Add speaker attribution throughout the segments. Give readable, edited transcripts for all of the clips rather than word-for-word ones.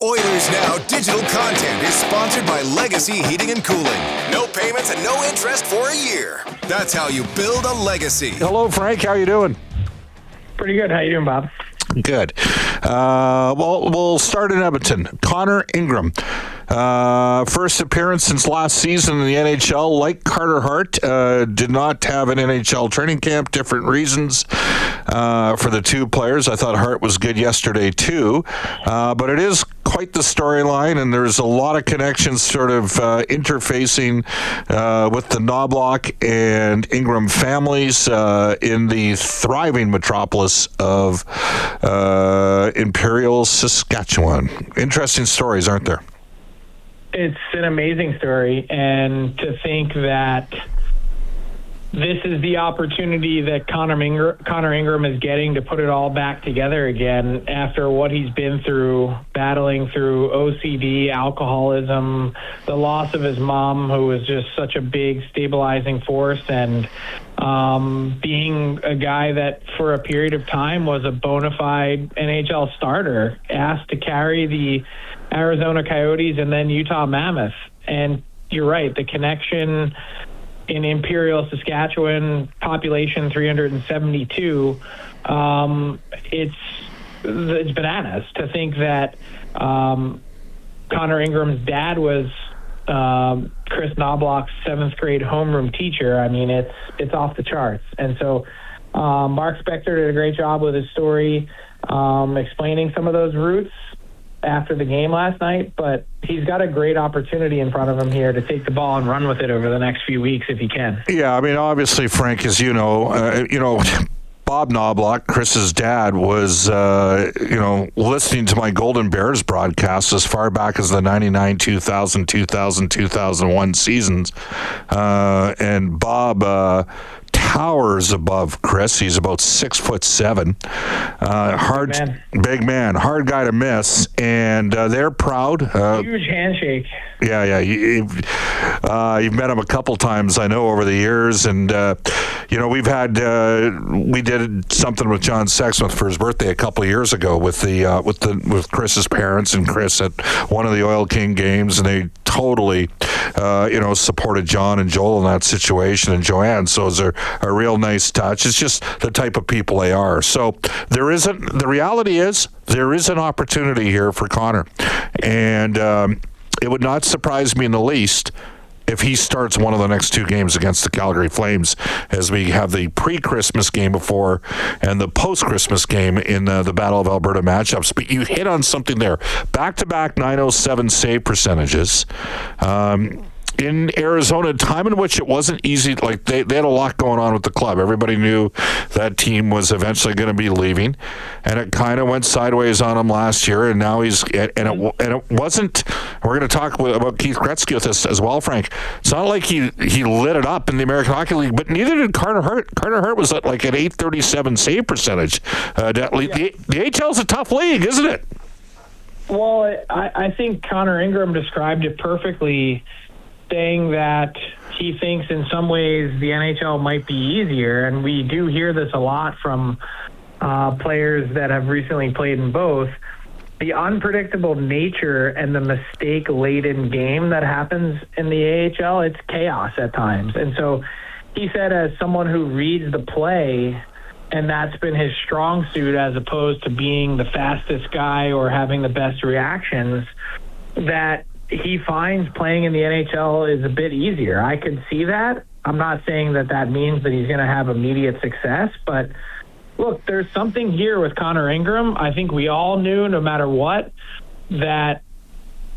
Speaker 1: Oilers Now digital content is sponsored by Legacy Heating and Cooling. No payments and no interest for a year. That's how you build a legacy.
Speaker 2: Hello, Frank. How you doing?
Speaker 3: Pretty good. How you doing, Bob?
Speaker 2: Good. Well, we'll start in Edmonton. Connor Ingram. First appearance since last season in the NHL. Like Carter Hart, did not have an NHL training camp. Different reasons for the two players. I thought Hart was good yesterday too, but it is quite the storyline, and there's a lot of connections sort of interfacing with the Knobloch and Ingram families in the thriving metropolis of Imperial, Saskatchewan. Interesting stories, aren't there?
Speaker 3: It's an amazing story, and to think that this is the opportunity that Connor Ingram is getting to put it all back together again after what he's been through, battling through OCD, alcoholism, the loss of his mom, who was just such a big stabilizing force, and being a guy that for a period of time was a bona fide NHL starter, asked to carry the Arizona Coyotes and then Utah Mammoth. And you're right, the connection in Imperial, Saskatchewan, population 372, it's bananas to think that Connor Ingram's dad was Chris Knobloch's 7th grade homeroom teacher. I mean, it's off the charts. And so Mark Spector did a great job with his story, explaining some of those roots after the game last night, but he's got a great opportunity in front of him here to take the ball and run with it over the next few weeks if he can.
Speaker 2: Yeah, I mean, obviously, Frank, as you know, Bob Knobloch, Chris's dad, was, listening to my Golden Bears broadcast as far back as the 99, 2000, 2001 seasons. And Bob towers above Chris. He's about 6'7". Big man, hard guy to miss, and they're proud.
Speaker 3: Huge handshake.
Speaker 2: Yeah. You've met him a couple times, I know, over the years, and we did something with John Sexsmith for his birthday a couple of years ago with Chris's parents and Chris at one of the Oil King games, and they totally supported John and Joel in that situation, and Joanne. So it's a real nice touch. It's just the type of people they are. So the reality is there is an opportunity here for Connor, and it would not surprise me in the least if he starts one of the next two games against the Calgary Flames, as we have the pre-Christmas game before and the post-Christmas game in the Battle of Alberta matchups. But you hit on something there. Back-to-back .907 save percentages. In Arizona, a time in which it wasn't easy, like they had a lot going on with the club. Everybody knew that team was eventually going to be leaving, and it kind of went sideways on him last year, and now it wasn't, we're going to talk about Keith Gretzky with this as well, Frank. It's not like he lit it up in the American Hockey League, but neither did Carter Hart. Carter Hart was at like an .837 save percentage. The AHL's a tough league, isn't it?
Speaker 3: Well, I think Connor Ingram described it perfectly, saying that he thinks in some ways the NHL might be easier, and we do hear this a lot from players that have recently played in both. The unpredictable nature and the mistake-laden game that happens in the AHL, it's chaos at times. And so he said, as someone who reads the play, and that's been his strong suit as opposed to being the fastest guy or having the best reactions, that he finds playing in the NHL is a bit easier. I could see that. I'm not saying that means that he's going to have immediate success, but look, there's something here with Connor Ingram. I think we all knew, no matter what, that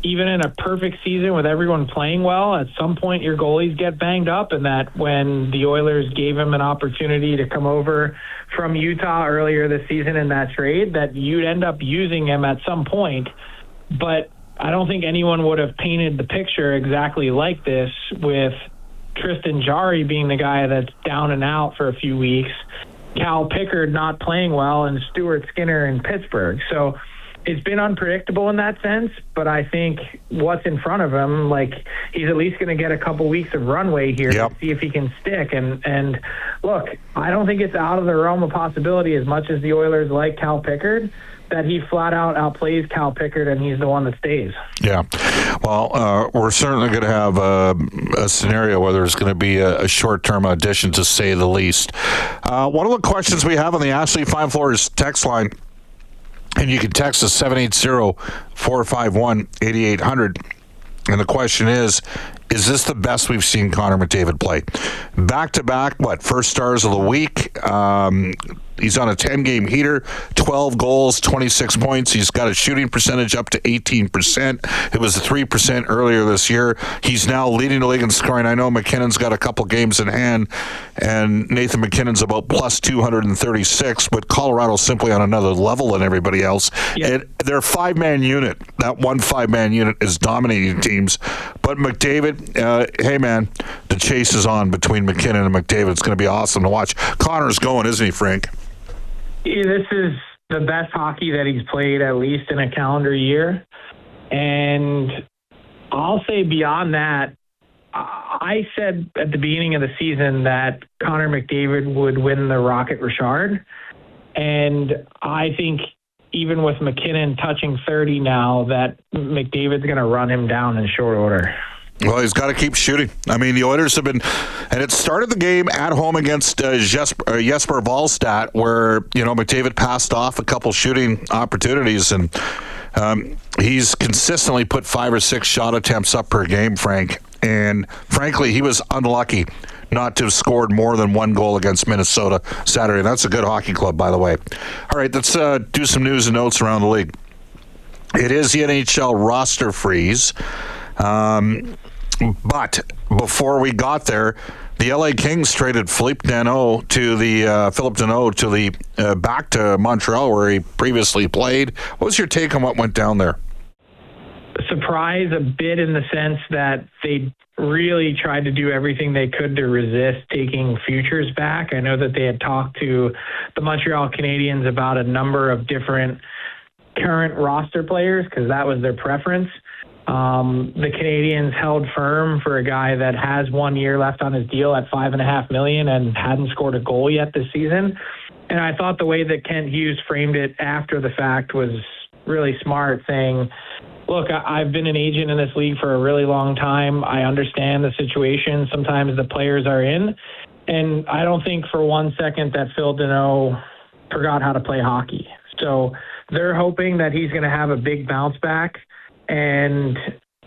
Speaker 3: even in a perfect season with everyone playing well, at some point your goalies get banged up, and that when the Oilers gave him an opportunity to come over from Utah earlier this season in that trade, that you'd end up using him at some point. But I don't think anyone would have painted the picture exactly like this, with Tristan Jarry being the guy that's down and out for a few weeks, Cal Pickard not playing well, and Stuart Skinner in Pittsburgh. So it's been unpredictable in that sense, but I think what's in front of him, like, he's at least going to get a couple weeks of runway here to see if he can stick. And look, I don't think it's out of the realm of possibility, as much as the Oilers like Cal Pickard, that he flat out outplays Cal Pickard and he's the one that stays.
Speaker 2: Yeah. Well, we're certainly going to have a scenario where there's going to be a short-term addition, to say the least. One of the questions we have on the Ashley Fine Floors text line, and you can text us 780-451-8800. And the question is this the best we've seen Connor McDavid play? Back-to-back, first stars of the week. He's on a 10-game heater, 12 goals, 26 points. He's got a shooting percentage up to 18%. It was 3% earlier this year. He's now leading the league in scoring. I know McKinnon's got a couple games in hand, and Nathan McKinnon's about plus 236, but Colorado's simply on another level than everybody else.
Speaker 3: Yep.
Speaker 2: Their five-man unit, that one five-man unit is dominating teams. But McDavid, hey, man, the chase is on between McKinnon and McDavid. It's going to be awesome to watch. Connor's going, isn't he, Frank?
Speaker 3: This is the best hockey that he's played, at least in a calendar year. And I'll say beyond that, I said at the beginning of the season that Connor McDavid would win the Rocket Richard. And I think even with McKinnon touching 30 now, that McDavid's going to run him down in short order.
Speaker 2: Well, he's got to keep shooting. I mean, the Oilers have been, and it started the game at home against Jesper Wallstedt, where, McDavid passed off a couple shooting opportunities, and he's consistently put 5 or 6 shot attempts up per game, Frank. And frankly, he was unlucky not to have scored more than one goal against Minnesota Saturday. That's a good hockey club, by the way. All right, let's do some news and notes around the league. It is the NHL roster freeze. But before we got there, the LA Kings traded Philippe Danault to the back to Montreal, where he previously played. What was your take on what went down there?
Speaker 3: Surprise a bit, in the sense that they really tried to do everything they could to resist taking futures back. I know that they had talked to the Montreal Canadiens about a number of different current roster players, because that was their preference. The Canadians held firm for a guy that has 1 year left on his deal at $5.5 million and hadn't scored a goal yet this season. And I thought the way that Kent Hughes framed it after the fact was really smart, saying, look, I've been an agent in this league for a really long time. I understand the situation sometimes the players are in. And I don't think for 1 second that Phil Danault forgot how to play hockey. So they're hoping that he's going to have a big bounce back. And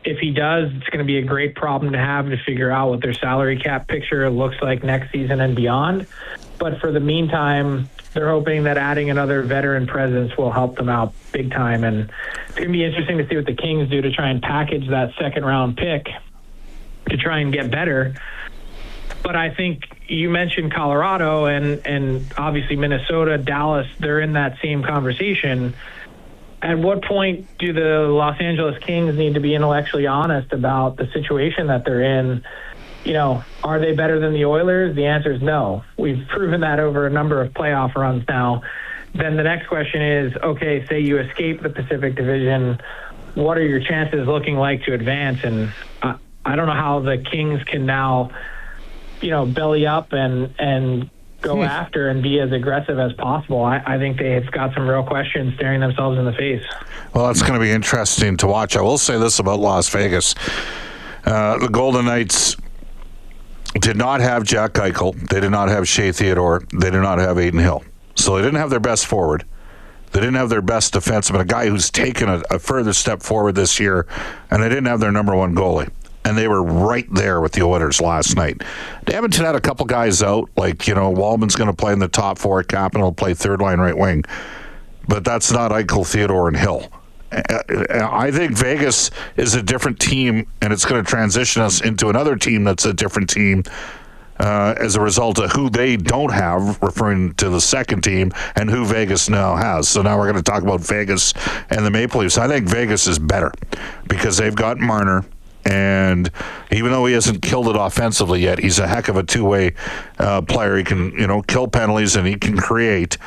Speaker 3: if he does, it's going to be a great problem to have to figure out what their salary cap picture looks like next season and beyond. But for the meantime, they're hoping that adding another veteran presence will help them out big time. And it's going to be interesting to see what the Kings do to try and package that second-round pick to try and get better. But I think you mentioned Colorado and obviously Minnesota, Dallas, they're in that same conversation. At what point do the Los Angeles Kings need to be intellectually honest about the situation that they're in? Are they better than the Oilers? The answer is no. We've proven that over a number of playoff runs now. Then the next question is, okay, say you escape the Pacific Division, what are your chances looking like to advance? And I don't know how the Kings can now, belly up and go after and be as aggressive as possible. I think they've got some real questions staring themselves in the face.
Speaker 2: Well, it's going to be interesting to watch. I will say this about Las Vegas. The Golden Knights did not have Jack Eichel. They did not have Shea Theodore. They did not have Aiden Hill. So they didn't have their best forward. They didn't have their best defenseman, a guy who's taken a further step forward this year, and they didn't have their number one goalie. And they were right there with the Oilers last night. Edmonton had a couple guys out, like, Wallman's going to play in the top four, Kapanen will play third line right wing. But that's not Eichel, Theodore, and Hill. I think Vegas is a different team, and it's going to transition us into another team that's a different team as a result of who they don't have, referring to the second team, and who Vegas now has. So now we're going to talk about Vegas and the Maple Leafs. I think Vegas is better because they've got Marner. And even though he hasn't killed it offensively yet, he's a heck of a two-way player. He can, kill penalties and he can create.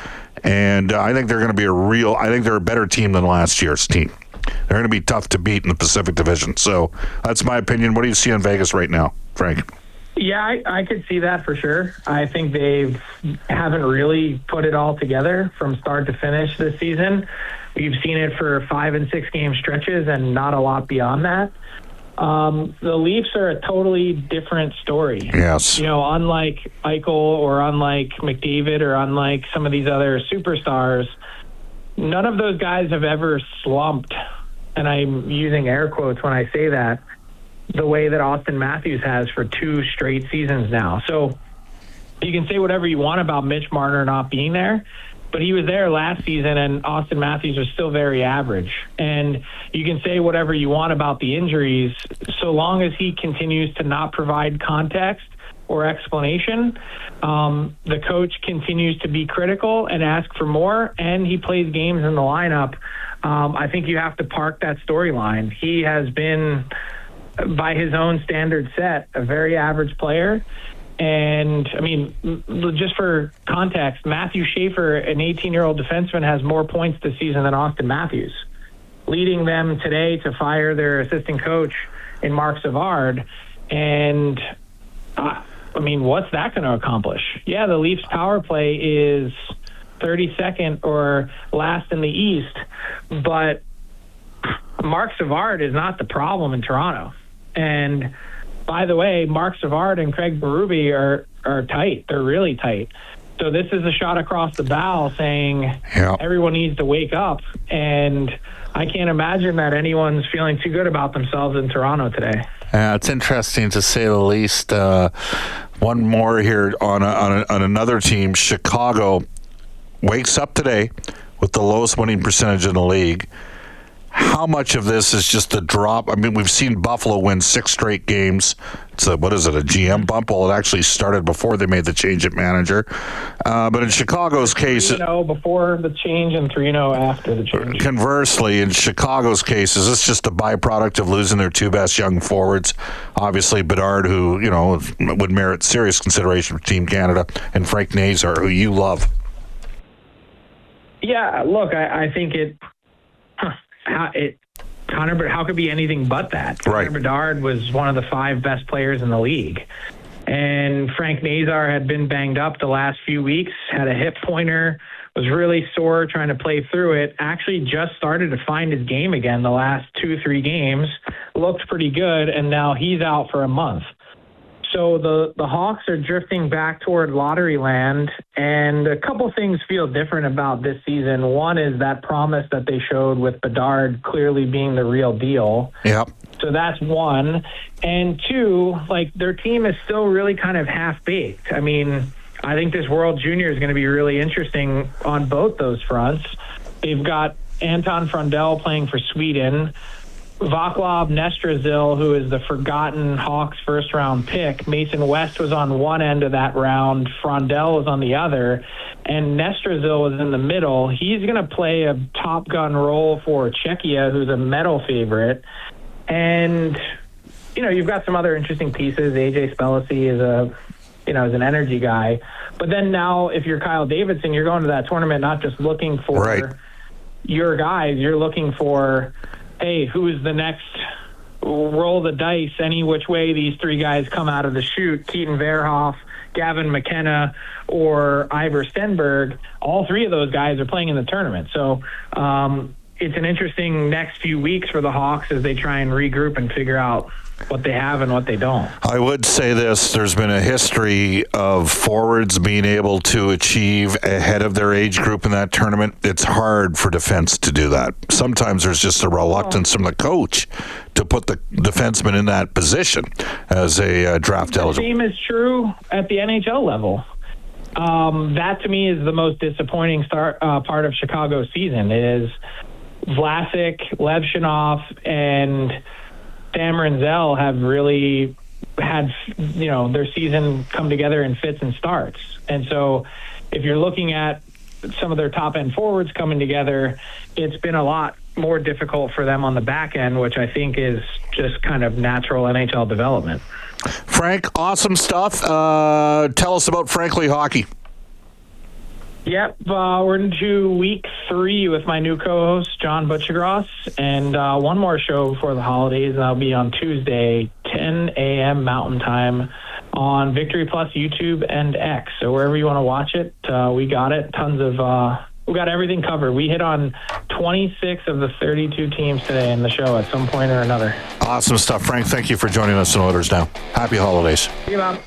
Speaker 2: And I think they're going to be I think they're a better team than last year's team. They're going to be tough to beat in the Pacific Division. So that's my opinion. What do you see in Vegas right now, Frank?
Speaker 3: Yeah, I could see that for sure. I think they haven't really put it all together from start to finish this season. we've seen it for 5 and 6 game stretches and not a lot beyond that. The Leafs are a totally different story.
Speaker 2: Yes.
Speaker 3: Unlike Eichel or unlike McDavid or unlike some of these other superstars, none of those guys have ever slumped, and I'm using air quotes when I say that, the way that Austin Matthews has for 2 straight seasons now. So you can say whatever you want about Mitch Marner not being there, but he was there last season, and Austin Matthews was still very average. And you can say whatever you want about the injuries, so long as he continues to not provide context or explanation, the coach continues to be critical and ask for more, and he plays games in the lineup. I think you have to park that storyline. He has been, by his own standard set, a very average player. And, just for context, Matthew Schaefer, an 18-year-old defenseman, has more points this season than Austin Matthews, leading them today to fire their assistant coach in Mark Savard. And, what's that going to accomplish? Yeah, the Leafs power play is 32nd or last in the East, but Mark Savard is not the problem in Toronto. And by the way, Mark Savard and Craig Berube are tight. They're really tight. So this is a shot across the bow saying everyone needs to wake up. And I can't imagine that anyone's feeling too good about themselves in Toronto today.
Speaker 2: It's interesting to say the least. One more here on another team. Chicago wakes up today with the lowest winning percentage in the league. How much of this is just a drop? We've seen Buffalo win 6 straight games. It's a GM bump? Well, it actually started before they made the change at manager. But in Chicago's case...
Speaker 3: 3-0 before the change and 3-0 after the change.
Speaker 2: Conversely, in Chicago's case, is this just a byproduct of losing their 2 best young forwards? Obviously, Bedard, who, would merit serious consideration for Team Canada, and Frank Nazar, who you love.
Speaker 3: Yeah, look, I think Connor, how could it be anything but that?
Speaker 2: Right.
Speaker 3: Connor Bedard was one of the 5 best players in the league. And Frank Nazar had been banged up the last few weeks, had a hip pointer, was really sore trying to play through it, actually just started to find his game again the last 2-3 games, looked pretty good, and now he's out for a month. So the Hawks are drifting back toward lottery land, and a couple things feel different about this season. One is that promise that they showed with Bedard clearly being the real deal.
Speaker 2: Yep.
Speaker 3: So that's one. And 2, their team is still really kind of half-baked. I think this World Junior is going to be really interesting on both those fronts. They've got Anton Frondell playing for Sweden, Vaclav Nestrazil, who is the forgotten Hawks first-round pick. Mason West was on one end of that round. Frondell was on the other. And Nestrazil was in the middle. He's going to play a Top Gun role for Czechia, who's a medal favorite. And, you've got some other interesting pieces. AJ Spellecy is is an energy guy. But then now, if you're Kyle Davidson, you're going to that tournament not just looking for your guys. You're looking for... hey, who's the next roll the dice any which way these 3 guys come out of the chute? Keaton Verhoff, Gavin McKenna, or Ivor Stenberg. All 3 of those guys are playing in the tournament. So it's an interesting next few weeks for the Hawks as they try and regroup and figure out what they have and what they don't.
Speaker 2: I would say this, there's been a history of forwards being able to achieve ahead of their age group in that tournament. It's hard for defense to do that. Sometimes there's just a reluctance from the coach to put the defenseman in that position as a draft eligible.
Speaker 3: The same is true at the NHL level. That to me is the most disappointing part of Chicago's season is Vlasic, Levshunov, and Sam Renzel have really had, their season come together in fits and starts. And so if you're looking at some of their top-end forwards coming together, it's been a lot more difficult for them on the back end, which I think is just kind of natural NHL development.
Speaker 2: Frank, awesome stuff. Tell us about Frankly Hockey.
Speaker 3: Yep, we're into week 3 with my new co-host, John Butchergross, and one more show before the holidays. That'll be on Tuesday, 10 a.m. Mountain Time on Victory Plus YouTube and X. So wherever you want to watch it, we got it. We got everything covered. We hit on 26 of the 32 teams today in the show at some point or another.
Speaker 2: Awesome stuff. Frank, thank you for joining us on Oilers Now. Happy holidays.
Speaker 3: See you, Bob.